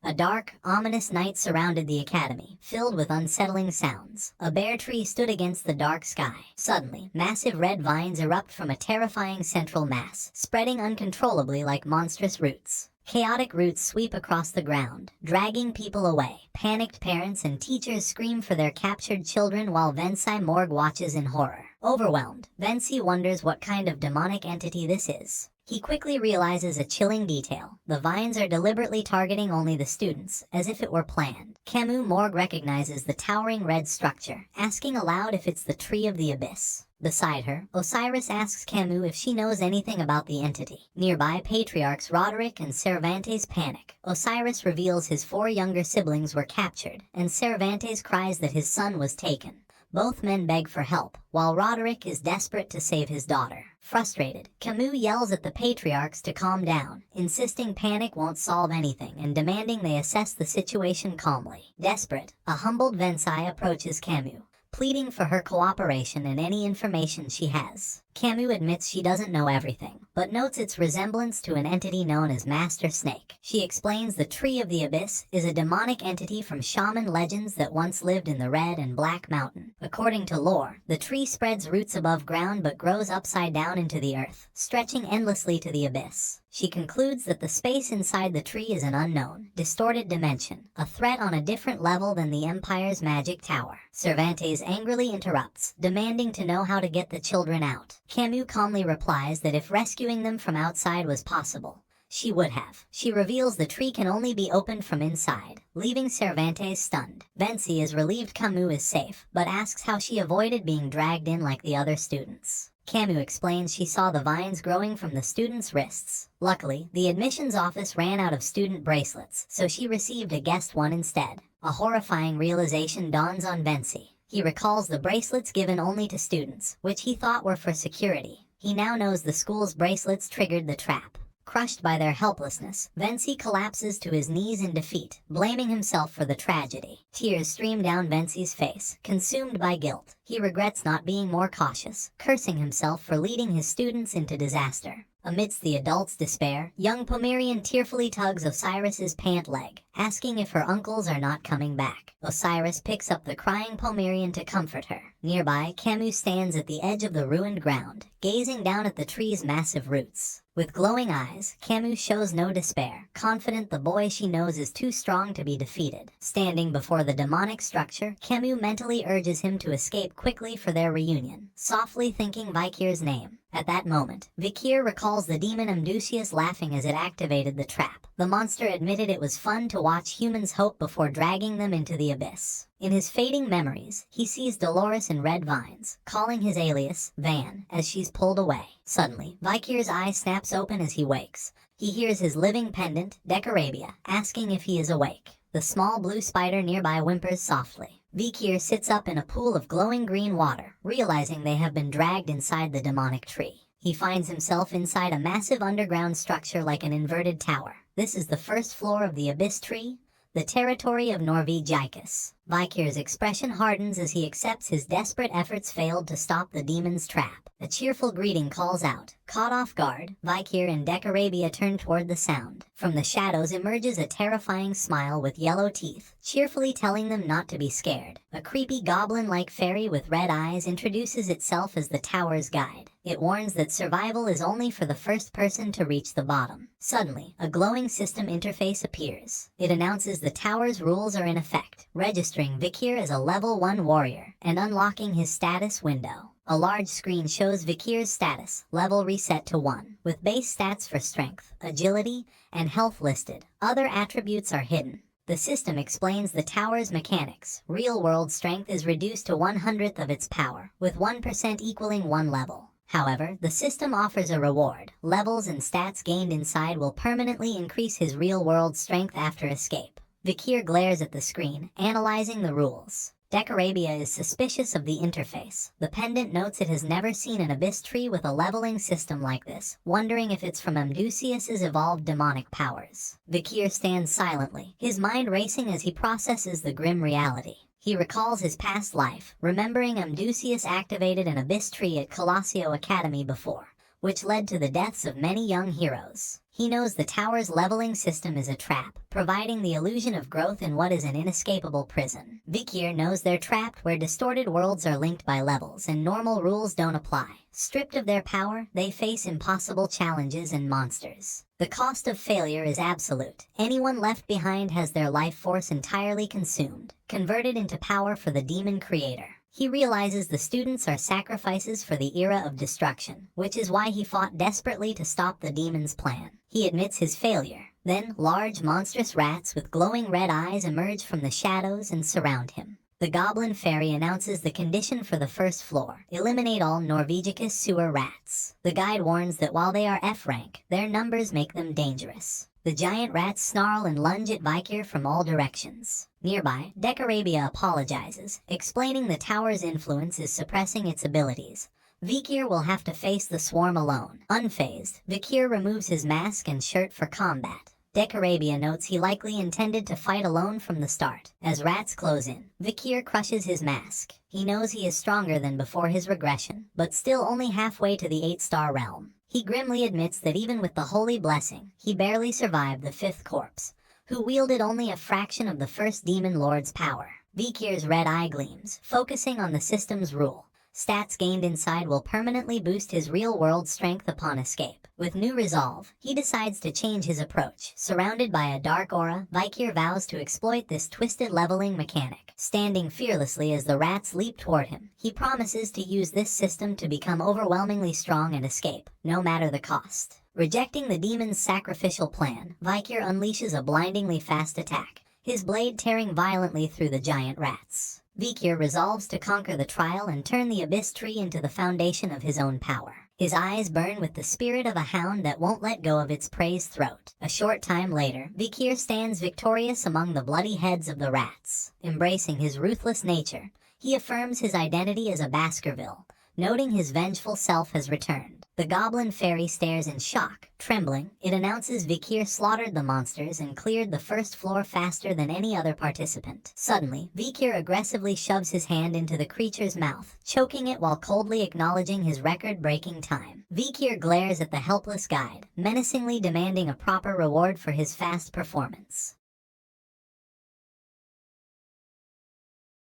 A dark, ominous night surrounded the academy, filled with unsettling sounds. A bare tree stood against the dark sky. Suddenly, massive red vines erupt from a terrifying central mass, spreading uncontrollably like monstrous roots. Chaotic roots sweep across the ground, dragging people away. Panicked parents and teachers scream for their captured children while Vensai Morgue watches in horror. Overwhelmed, Vensai wonders what kind of demonic entity this is. He quickly realizes a chilling detail. The vines are deliberately targeting only the students, as if it were planned. Camus Morgue recognizes the towering red structure, asking aloud if it's the Tree of the Abyss. Beside her, Osiris asks Camus if she knows anything about the entity. Nearby, patriarchs Roderick and Cervantes panic. Osiris reveals his 4 younger siblings were captured, and Cervantes cries that his son was taken. Both men beg for help, while Roderick is desperate to save his daughter. Frustrated, Camus yells at the patriarchs to calm down, insisting panic won't solve anything and demanding they assess the situation calmly. Desperate, a humbled Vensai approaches Camus, pleading for her cooperation and any information she has. Camus admits she doesn't know everything, but notes its resemblance to an entity known as Master Snake. She explains the Tree of the Abyss is a demonic entity from shaman legends that once lived in the Red and Black Mountain. According to lore, the tree spreads roots above ground but grows upside down into the earth, stretching endlessly to the abyss. She concludes that the space inside the tree is an unknown, distorted dimension, a threat on a different level than the Empire's magic tower. Cervantes angrily interrupts, demanding to know how to get the children out. Camus calmly replies that if rescuing them from outside was possible, she would have. She reveals the tree can only be opened from inside, leaving Cervantes stunned. Vensai is relieved Camus is safe, but asks how she avoided being dragged in like the other students. Camus explains she saw the vines growing from the students' wrists. Luckily, the admissions office ran out of student bracelets, so she received a guest one instead. A horrifying realization dawns on Vensai. He recalls the bracelets given only to students, which he thought were for security. He now knows the school's bracelets triggered the trap. Crushed by their helplessness, Vensai collapses to his knees in defeat, blaming himself for the tragedy. Tears stream down Vensai's face, consumed by guilt. He regrets not being more cautious, cursing himself for leading his students into disaster. Amidst the adults' despair, young Pomerian tearfully tugs Osiris's pant leg, asking if her uncles are not coming back. Osiris picks up the crying Pomerian to comfort her. Nearby, Camus stands at the edge of the ruined ground, gazing down at the tree's massive roots. With glowing eyes, Camus shows no despair, confident the boy she knows is too strong to be defeated. Standing before the demonic structure, Camus mentally urges him to escape quickly for their reunion, softly thinking Vikir's name. At that moment, Vikir recalls the demon Amdusius laughing as it activated the trap. The monster admitted it was fun to watch humans hope before dragging them into the abyss. In his fading memories, he sees Dolores in red vines, calling his alias, Van, as she's pulled away. Suddenly, Vikir's eye snaps open as he wakes. He hears his living pendant, Decorabia, asking if he is awake. The small blue spider nearby whimpers softly. Vikir sits up in a pool of glowing green water, realizing they have been dragged inside the demonic tree. He finds himself inside a massive underground structure like an inverted tower. This is the first floor of the Abyss Tree, the territory of Norvegicus. Vikir's expression hardens as he accepts his desperate efforts failed to stop the demon's trap. A cheerful greeting calls out. Caught off guard, Vikir and Decorabia turn toward the sound. From the shadows emerges a terrifying smile with yellow teeth, cheerfully telling them not to be scared. A creepy goblin-like fairy with red eyes introduces itself as the tower's guide. It warns that survival is only for the first person to reach the bottom. Suddenly, a glowing system interface appears. It announces the tower's rules are in effect, registering Vikir as a level 1 warrior, and unlocking his status window. A large screen shows Vikir's status, level reset to 1, with base stats for strength, agility, and health listed. Other attributes are hidden. The system explains the tower's mechanics. Real-world strength is reduced to 1/100th of its power, with 1% equaling 1 level. However, the system offers a reward. Levels and stats gained inside will permanently increase his real-world strength after escape. Vikir glares at the screen, analyzing the rules. Decorabia is suspicious of the interface. The pendant notes it has never seen an abyss tree with a leveling system like this, wondering if it's from Amdusius's evolved demonic powers. Vikir stands silently, his mind racing as he processes the grim reality. He recalls his past life, remembering Amdusius activated an abyss tree at Colossio Academy before, which led to the deaths of many young heroes. He knows the tower's leveling system is a trap, providing the illusion of growth in what is an inescapable prison. Vikir knows they're trapped where distorted worlds are linked by levels and normal rules don't apply. Stripped of their power, they face impossible challenges and monsters. The cost of failure is absolute. Anyone left behind has their life force entirely consumed, converted into power for the demon creator. He realizes the students are sacrifices for the era of destruction, which is why he fought desperately to stop the demon's plan. He admits his failure. Then, large monstrous rats with glowing red eyes emerge from the shadows and surround him. The Goblin Fairy announces the condition for the first floor: eliminate all Norvegicus sewer rats. The guide warns that while they are F rank, their numbers make them dangerous. The giant rats snarl and lunge at Vikir from all directions. Nearby, Decorabia apologizes, explaining the tower's influence is suppressing its abilities. Vikir will have to face the swarm alone. Unfazed, Vikir removes his mask and shirt for combat. Decorabia notes he likely intended to fight alone from the start. As rats close in, Vikir crushes his mask. He knows he is stronger than before his regression, but still only halfway to the 8-star realm. He grimly admits that even with the holy blessing, he barely survived the 5th corpse, who wielded only a fraction of the first demon lord's power. Vikir's red eye gleams, focusing on the system's rule. Stats gained inside will permanently boost his real-world strength upon escape. With new resolve, he decides to change his approach. Surrounded by a dark aura, Vikir vows to exploit this twisted leveling mechanic. Standing fearlessly as the rats leap toward him, he promises to use this system to become overwhelmingly strong and escape, no matter the cost. Rejecting the demon's sacrificial plan, Vikir unleashes a blindingly fast attack, his blade tearing violently through the giant rats. Vikir resolves to conquer the trial and turn the Abyss Tree into the foundation of his own power. His eyes burn with the spirit of a hound that won't let go of its prey's throat. A short time later, Vikir stands victorious among the bloody heads of the rats. Embracing his ruthless nature, he affirms his identity as a Baskerville, noting his vengeful self has returned. The Goblin Fairy stares in shock. Trembling, it announces Vikir slaughtered the monsters and cleared the first floor faster than any other participant. Suddenly, Vikir aggressively shoves his hand into the creature's mouth, choking it while coldly acknowledging his record-breaking time. Vikir glares at the helpless guide, menacingly demanding a proper reward for his fast performance.